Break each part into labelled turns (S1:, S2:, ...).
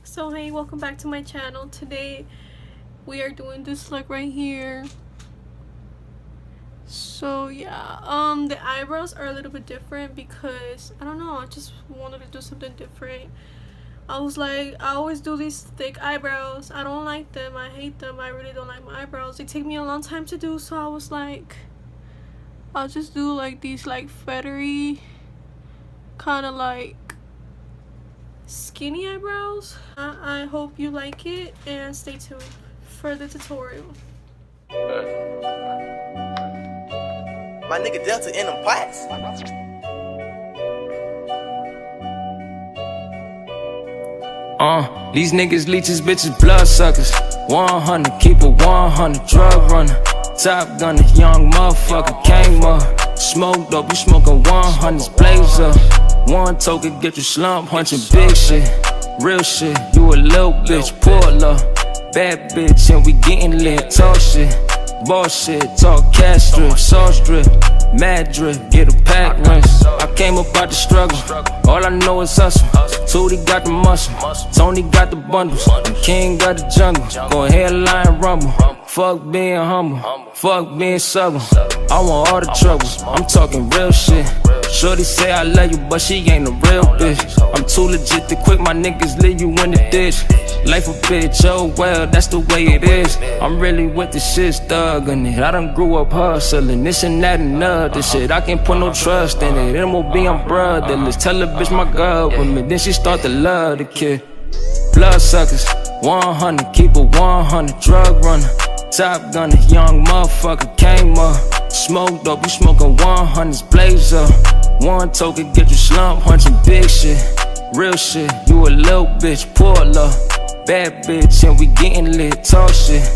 S1: So hey, welcome back to my channel. Today we are doing this look right here. So yeah, the eyebrows are a little bit different because I don't know, I just wanted to do something different. I was like, I always do these thick eyebrows. I don't like them, I hate them. I really don't like my eyebrows. They take me a long time to do, so I was like, I'll just do like these like feathery kind of like skinny eyebrows. I hope you like it and stay tuned for the tutorial.
S2: My nigga Delta in them pots.
S3: These niggas leeches, bitches, blood suckers. 100, keep it 100, drug runner. Top gunner, young motherfucker, came up. Smoke dope, you smoking 100s, blazer. One token, get you slump, hunching big shit. Real shit, you a little bitch, pull up. Bad bitch, and we getting lit, talk shit. Bullshit, talk cash strip, sauce drip. Mad drip, get a pack rinse. I came up out the struggle, all I know is hustle. Tootie got the muscle, Tony got the bundles, and King got the jungle. Go ahead, lion rumble. Fuck being humble, fuck being subtle. I want all the troubles, I'm talking real shit. Shorty say I love you, but she ain't a real bitch. I'm too legit to quit, my niggas leave you in the ditch. Life a bitch, oh well, that's the way it is. I'm really with the shit, thuggin' it. I done grew up hustling, this and that and other shit. I can't put no trust in it, MOB, I'm brotherless. Tell a bitch my girl with me, then she start to love the kid. Blood suckers, 100, keep it 100, drug runner. Top gunner, young motherfucker, came up. Smoke dope, you smoking 100s, blazer. One token, get you slump, hunching big shit. Real shit, you a little bitch, pull up. Bad bitch, and we getting lit, talk shit.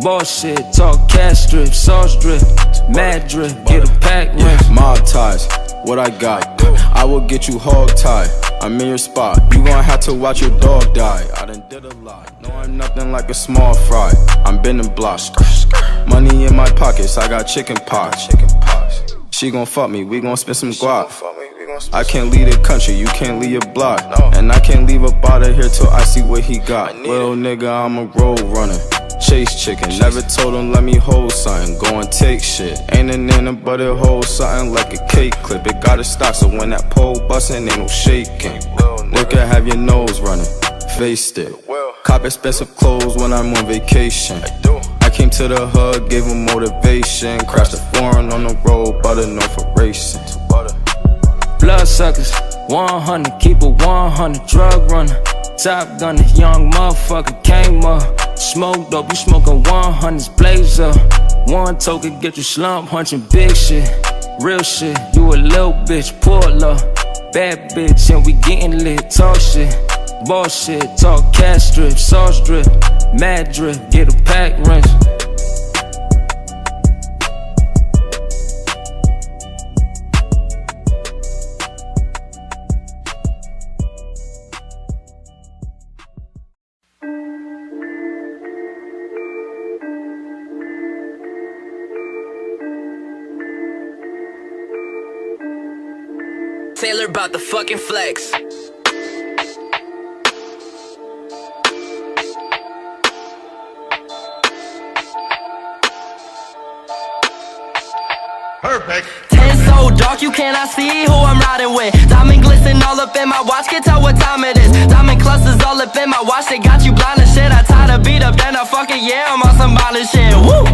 S3: Bullshit, talk cash strip, sauce drip. Mad drip, get a pack rinse.
S4: Mob ties, what I got, I will get you hog tied. I'm in your spot, you gon' have to watch your dog die. I done did a lot, no I'm nothing like a small fry. I'm bending blocks, money in my pockets, I got chicken pox. She gon' fuck me, we gon' spend some guap. I can't leave the country, you can't leave your block. And I can't leave up out of here till I see what he got. Little nigga, I'm a road runner, chase chicken. Never told him let me hold something, go and take shit. Ain't a nana but it hold something like a cake clip. It gotta stop, so when that pole bustin', ain't no shaking. Look at have your nose running, faced it. Cop expensive clothes when I'm on vacation. I came to the hood, gave him motivation. Crashed a foreign on the road, butter known for racing.
S3: Blood suckers, 100, keep it 100, drug runner. Top gunner, young motherfucker, came up. Smoke dope, you smoking 100s, blazer. One token, get you slump, hunching big shit. Real shit, you a little bitch, pull up. Bad bitch, and we getting lit, talk shit. Bullshit, talk cash strip, sauce drip. Mad drip, get a pack rinse.
S5: Taylor about the fucking flex.
S2: Perfect.
S5: Ten so dark you cannot see who I'm riding with. Diamond glisten all up in my watch, can't tell what time it is. Diamond clusters all up in my watch, they got you blind and shit. I tie the beat up, then I fucking yeah, I'm on some violent shit. Woo!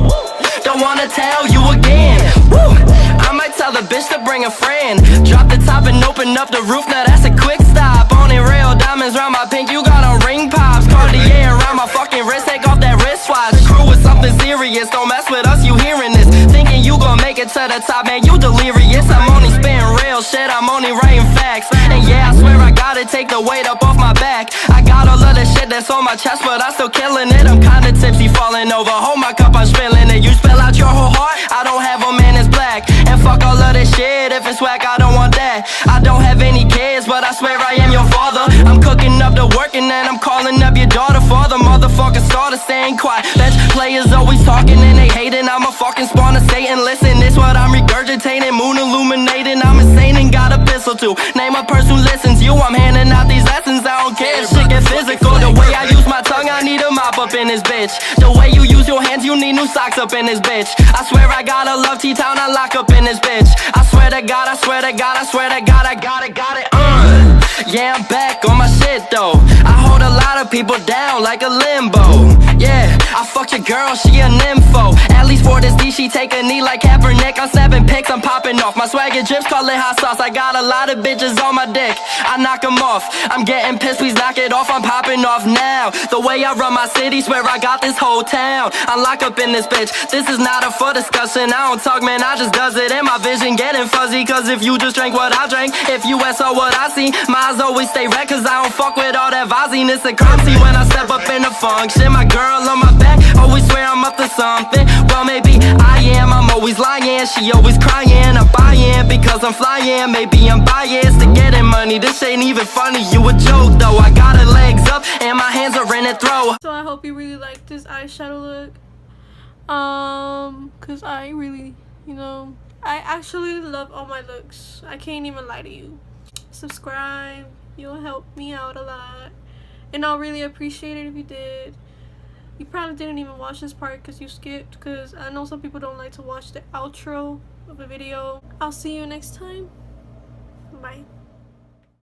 S5: Don't wanna tell you again. Woo! I might tell the bitch to bring a friend. Drop the top and open up the roof, now that's a quick stop. Only real diamonds round my pink, you got on ring pops. Cartier around my fucking wrist, take off that wristwatch. The crew is something serious, don't mess with us, you hearing this. Thinking you gon' make it to the top, man, you delirious. I'm only spitting real shit, I'm only writing facts. And yeah, I swear I gotta take the weight up off my back. I got all of the shit that's on my chest, but I'm still killing it. I'm kinda tipsy, falling over, hold my cup, I'm spilling it. You spill out your whole heart, I don't have a man, it's black. And fuck all of this shit, if it's whack, I don't want that. I don't have any kids, but I swear I am your father. I'm cooking up the work and then I'm calling up your daughter for the motherfucking starter, staying quiet. Bench players always talking and they hating, I'm a fucking spawn of Satan. Listen, this what I'm regurgitating, moon illuminating. I'm insane and got a pistol too. Name a person who listens, you, I'm handing out these lessons. I don't care if shit get physical. physical. The way I use my tongue, I need a mop up in this bitch. The way you use your hands, you need new socks up in this bitch. I swear I gotta love T-Town, I lock up in this bitch. I swear to God, I swear to God, I swear to God, I got it. Yeah, I'm back on my shit though. I hold a lot of people down like a limbo. Yeah, I fucked your girl, she a nympho. At least for this D, she take a knee like Kaepernick. I'm snapping pics, I'm popping off. My swagger drips, call it hot sauce. I got a lot of bitches on my dick, I knock them off. I'm getting pissed, please knock it off. I'm popping off now. The way I run my city, swear I got this whole town. I'm locked up in this bitch, this is not up for discussion. I don't talk, man, I just does it. And my vision getting fuzzy, cause if you just drank what I drank, if you saw what I see, my eyes always stay red, cause I don't fuck with all that Vazine. It's a crime scene when I step up in the function. My girl on my back, always swear I'm up to something. Well, maybe I am, I'm always lying. She always crying, I'm buying because I'm flying. Maybe I'm biased to getting money, this ain't even funny. You a joke though, I got her legs up and my hands are in a throw.
S1: So I hope you really like this eyeshadow look. Cause I really, I actually love all my looks. I can't even lie to you. Subscribe, you'll help me out a lot, and I'll really appreciate it if you did. You probably didn't even watch this part because you skipped, because I know some people don't like to watch the outro of a video. I'll see you next time. Bye.